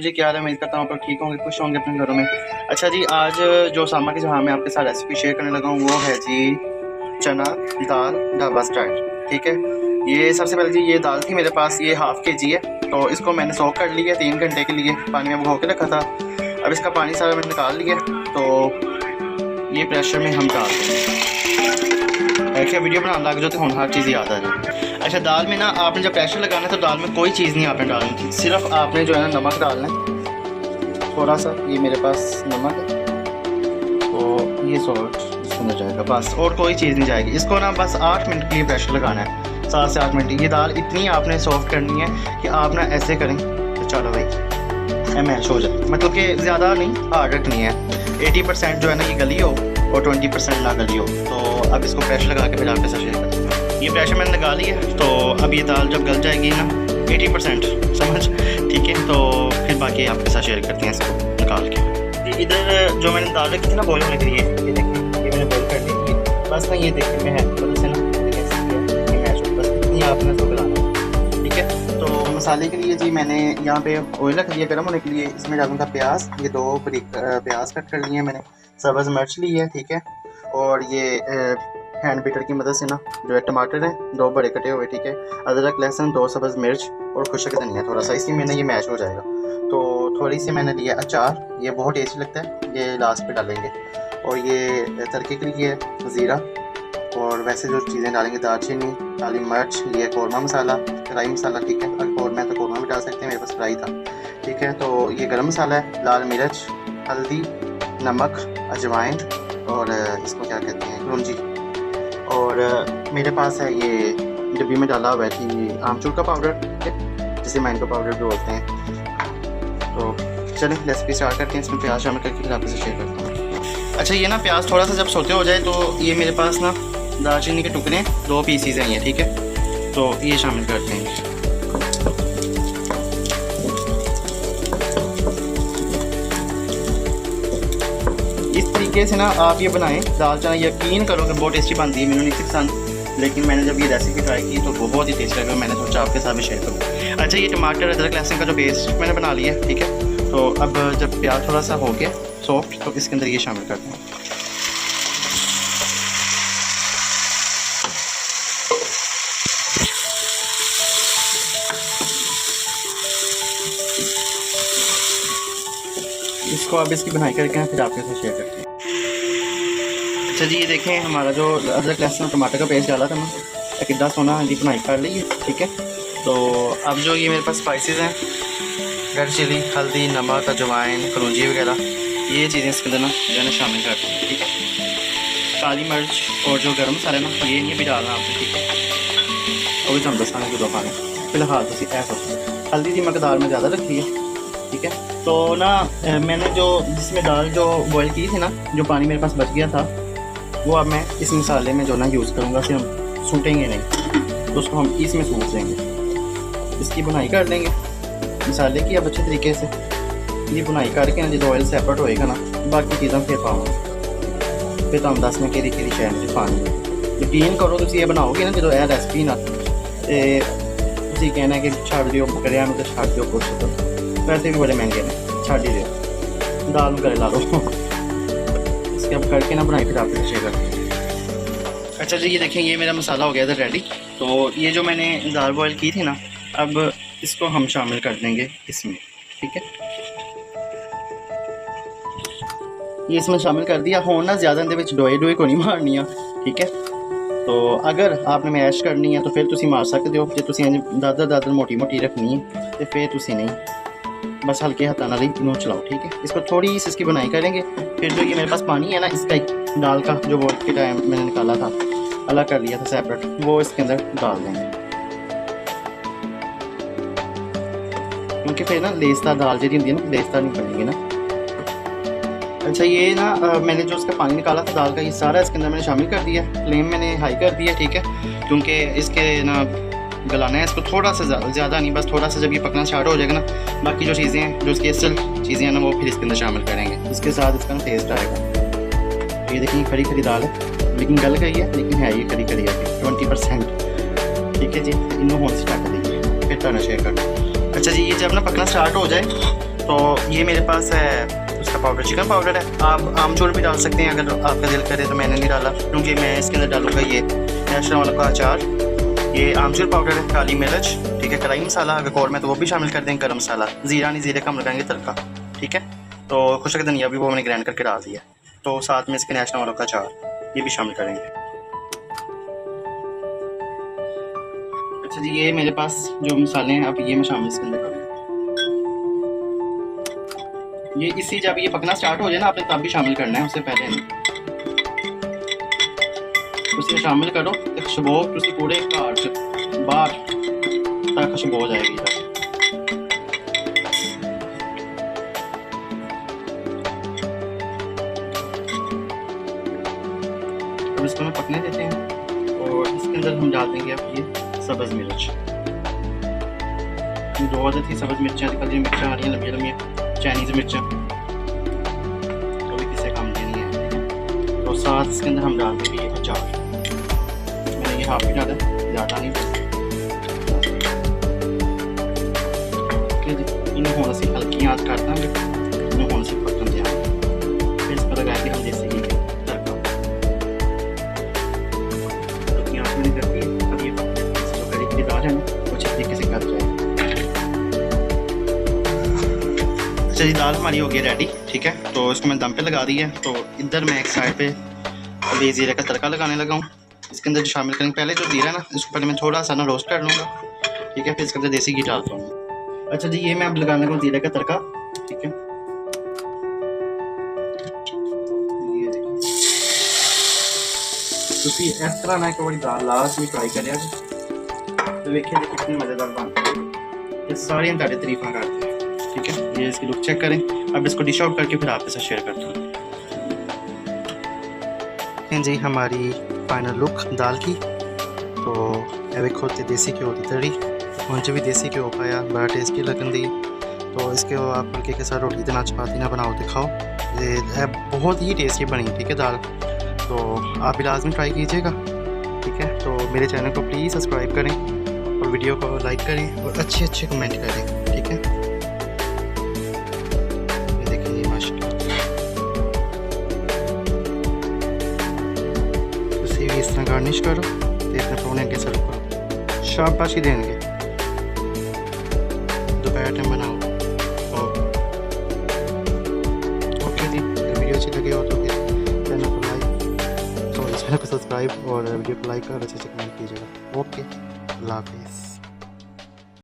जी क्या हाल है। उम्मीद करता हूँ आप ठीक होंगे, खुश होंगे अपने घरों में। अच्छा जी, आज जो सामा की जहाँ मैं आपके साथ रेसिपी शेयर करने लगा हूँ वो है जी चना दाल ढाबा स्टाइल। ठीक है, ये सबसे पहले जी ये दाल थी मेरे पास, ये हाफ़ के जी है। तो इसको मैंने सोक कर लिया 3 घंटे के लिए, पानी में भिगो के रखा था। अब इसका पानी सारा मैंने निकाल लिया, तो ये प्रेशर में हम डाल देंगे। देखिए वीडियो बनाने लग जाते तो हर चीज़ याद आ जाए। अच्छा, दाल में ना आपने जब प्रेशर लगाना है तो दाल में कोई चीज़ नहीं आपने डालनी थी, सिर्फ आपने जो है ना नमक डालना है थोड़ा सा। ये मेरे पास नमक है, तो ये सॉल्ट इसमें जाएगा बस, और कोई चीज़ नहीं जाएगी। इसको ना बस 8 मिनट के लिए प्रेशर लगाना है, 7 से 8 मिनट। ये दाल इतनी आपने सॉफ्ट करनी है कि आप ना ऐसे करें तो चलो भाई मैश हो जाए, मतलब कि ज़्यादा नहीं हार्ड रखनी है। 80% जो है ना ये गली हो और 20% ना गली हो। तो अब इसको प्रेशर लगा के फिर आपके साथ शेयर करते हैं। ये प्रेशर मैंने लगा लिया, तो अब ये दाल जब गल जाएगी ना 80% समझ, ठीक है, तो फिर बाकी आपके साथ शेयर करते हैं इसको निकाल के। इधर जो मैंने दाल रखी थी ना बॉयल होने के लिए, ये देखिए ये मैंने बॉयल कर ली थी। बस ना ये देखने में है तो इसे ना बस इतनी आपने इसको गलाना, ठीक है। तो मसाले के लिए जी मैंने यहाँ पे ऑयल रख दिया गर्म होने के लिए। इसमें डालूंगा प्याज, ये 2 बारीक प्याज कट कर लिए हैं मैंने। सब्ज़ मिर्च ली है, ठीक है। और ये हैंड बीटर की मदद से ना जो है टमाटर हैं 2 बड़े कटे हुए, ठीक है। अदरक लहसुन 2 सब्ज़ मिर्च और खुशक धनिया थोड़ा सा, इसी में ना ये मैश हो जाएगा। तो थोड़ी सी मैंने लिया अचार, ये बहुत टेस्टी लगता है, ये लास्ट पे डालेंगे। और ये तड़के के लिए ज़ीरा, और वैसे जो चीज़ें डालेंगे दालचीनी, काली मिर्च, ये कौरमा मसाला, फ्राई मसाला, ठीक है। अगर कौरमा है तो कौरमा भी डाल सकते हैं, मेरे पास फ्राई था, ठीक है। तो ये गरम मसाला है, लाल मिर्च, हल्दी, नमक, अजवाइन, और इसको क्या कहते हैं कलौंजी। और मेरे पास है ये डब्बी में डाला हुआ है कि आमचूर का पाउडर, ठीक है, जिसे मैंगो पाउडर भी बोलते हैं। तो चलें रेसिपी स्टार्ट करते हैं। इसमें प्याज शामिल करके फिर आपसे शेयर करता हूँ। अच्छा, ये ना प्याज थोड़ा सा जब सोते हो जाए तो ये मेरे पास ना दालचीनी के टुकड़े 2 पीसीज हैं ये, ठीक है। तो ये शामिल करते हैं। इस तरीके से ना आप ये बनाएं दाल चना, यकीन करो कि बहुत टेस्टी बनती है। मैंने नहीं पसंद, लेकिन मैंने जब ये रेसिपी ट्राई की तो बहुत ही टेस्टी लगा, मैंने सोचा आपके साथ भी शेयर करूँ। अच्छा, ये टमाटर अदरक लहसुन का जो पेस्ट मैंने बना लिया है, ठीक है। तो अब जब प्याज थोड़ा सा हो गया सॉफ्ट तो इसके अंदर ये शामिल करते हैं। इसको अब इसकी बनाई करके फिर आपके साथ शेयर करते हैं। अच्छा जी, ये देखें हमारा जो अदरक लहसुन और टमाटर का पेस्ट डाला था ना, कितना सोना जी बनाई कर ली है, ठीक है। तो अब जो ये मेरे पास स्पाइसेस हैं, रेड चिली, हल्दी, नमक, अजवाइन, कलौंजी वगैरह, ये चीज़ें इसके अंदर ना जो है शामिल करते हैं, ठीक है। काली मिर्च और जो गर्म मसाला ना ये भी डालना आपने, ठीक है। और भी हम दसा कि दो खाने फिलहाल तो ऐसा हल्दी की मकदार में ज़्यादा रखी है, ठीक है। तो ना मैंने जो जिसमें दाल जो बॉयल की थी ना, जो पानी मेरे पास बच गया था, वो अब मैं इस मसाले में जो ना यूज़ करूँगा। फिर हम सूटेंगे नहीं, तो उसको हम इसमें सूट देंगे, इसकी बुनाई कर लेंगे मसाले की। अब अच्छे तरीके से ये बुनाई करके ना जो ऑयल सेपरेट होएगा ना, बाकी चीज़ें फिर पाऊँगा। फिर तो हम 10 में केरी शायद मुझे पानी यकीन करो तो ये बनाओगे ना जो रेसिपी ना तो कहना है कि छड़ दियो करिया में तो छड़ दियो कुछ, तो वैसे भी बड़े महंगे हैं, छड़ ही दियो दाल में करे ला लो। इसके अब करके ना बनाई फिर आपके शेयर करते हैं। अच्छा जी, ये देखें ये मेरा मसाला हो गया था रेडी। तो ये जो मैंने दाल बॉयल की थी ना, अब इसको हम शामिल कर देंगे इसमें, ठीक है। ये इसमें शामिल कर दिया। होना ज़्यादा इहदे विच डोए को नहीं मारनी है, ठीक है। तो अगर आपने मैश करनी है तो फिर तुसी मार सकते हो, जो तुसी दादर मोटी रखनी है तो फिर तुसी नहीं, बस हल्के हाथों नाल ही चलाओ, ठीक है। इसको थोड़ी सी इसकी बुनाई करेंगे। फिर जो ये मेरे पास पानी है ना इसका दाल का जो बॉयल के टाइम मैंने निकाला था, अलग कर लिया था सेपरेट, वो इसके अंदर डाल देंगे, क्योंकि फिर ना लेसदार दाल जी होती है ना, लेसदार नहीं बनेगी ना। अच्छा, ये ना मैंने जो उसका पानी निकाला था दाल का, ये सारा इसके अंदर मैंने शामिल कर दिया। फ्लेम मैंने हाई कर दिया, ठीक है, क्योंकि इसके ना गलाना है इसको थोड़ा सा ज़्यादा नहीं, बस थोड़ा सा। जब ये पकना स्टार्ट हो जाएगा ना, बाकी जो चीज़ें हैं जो इसकी असल चीज़ें हैं ना वो फिर इसके अंदर शामिल करेंगे, इसके साथ इसका ना टेस्ट आएगा। तो ये देखिए खड़ी खड़ी दाल है, लेकिन गल गई है, लेकिन है ये खड़ी खड़ी है 20%, ठीक है जी। इन्हों होने स्टार्ट कर दीजिए, फिर तो शेयर कर। अच्छा जी, ये जब ना पकना स्टार्ट हो जाए तो ये मेरे पास है उसका पाउडर, चिकन पाउडर है। आप आमचूर भी डाल सकते हैं अगर आपका दिल करे, तो मैंने नहीं डाला क्योंकि मैं इसके अंदर डालूंगा ये नेशनल वाला का अचार। ये आमचूर पाउडर है, काली मिर्च, ठीक है, कढ़ाई मसाला अगर कौर में तो वो भी शामिल कर देंगे, गरम मसाला, ज़ीरा नहीं, ज़ीरे का हम लगाएंगे तड़का, ठीक है। तो खुशक धनिया भी वो मैंने ग्राइंड करके डाल दिया, तो साथ में इसके नेशनल वालों का अचार ये भी शामिल करेंगे। अच्छा जी, ये मेरे पास जो मसाले हैं अब ये मैं शामिल इसके अंदर करूँगा। ये इसी जब ये पकना स्टार्ट हो जाए ना, आपने तब भी शामिल करना है, उससे पहले नहीं। उसे शामिल करो तो खुशबू तुसी पूरे घर च बाहर तक खुशबू हो जाएगी। अब इसको हम पकने देते हैं और इसके अंदर हम डाल देंगे अब ये सब्ज़ मिर्च। दो आदत थी सब्ज़ मिर्चें, आजकल ये मिर्चें आ रही हैं लंबी लंबी चाइनीज़ मिर्चें, तो भी किसी काम देनी है। तो साथ इसके अंदर हम डाल देंगे ये अचार, मैंने ये हाफ ही डाला, ज़्यादा नहीं। इन्हें होने से हल्की आँच करता है, इन्हें होने से पकन दिया, फिर इस पर लगा के हम देसी घी तड़का हल्की आँच में करती है। अब ये कड़ी की दाल है ना वो अच्छे तरीके से कट जाए। अच्छा जी, दाल हमारी हो गई रेडी, ठीक है। तो इसको मैं दम पे लगा दी है। तो इधर मैं एक साइड पे अभी ज़ीरे का तड़का लगाने लगा हूँ। इसके अंदर जो शामिल करेंगे, पहले जो ज़ीरा है ना इसको पहले मैं थोड़ा सा ना रोस्ट कर लूँगा, ठीक है, फिर इसके अंदर देसी घी डालता हूँ। अच्छा जी, ये मैं अब लगाने लगा ज़ीरे का तड़का, ठीक है। तो इस तरह ना एक बड़ी दाल लास्ट में ट्राई करें तो देखिए कितनी मज़ेदार बनती है। ये सारी तारीफ तारीफा करते हैं, ठीक है। ये इसकी लुक चेक करें। अब इसको डिश आउट करके फिर आपके साथ शेयर करता हूँ। जी हमारी फाइनल लुक दाल की। तो एक होती देसी घ्यो की तड़ी, मुझे भी देसी घ्यो पाया, बड़ा टेस्टी लगन दी। तो इसके आप फुल्के के साथ रोटी देना, चपाती ना बनाओ तो खाओ, ये बहुत ही टेस्टी बनी, ठीक है दाल। तो आप भी लाजमी ट्राई कीजिएगा, ठीक है। तो मेरे चैनल को प्लीज़ सब्सक्राइब करें और वीडियो को लाइक करें और अच्छे अच्छे कमेंट करें, ठीक है। ये देखिए माशाल्लाह, उसे भी इस तरह गार्निश करो, देखने पौने के सर्व करो, शाबाशी देंगे। दोपहर टाइम बनाओ। ओके जी, वीडियो अच्छी लगी हो तो चैनल को लाइक, सॉरी चैनल को सब्सक्राइब और वीडियो को लाइक और अच्छे से कमेंट कीजिएगा। ओके, अल्लाह हाफिज़।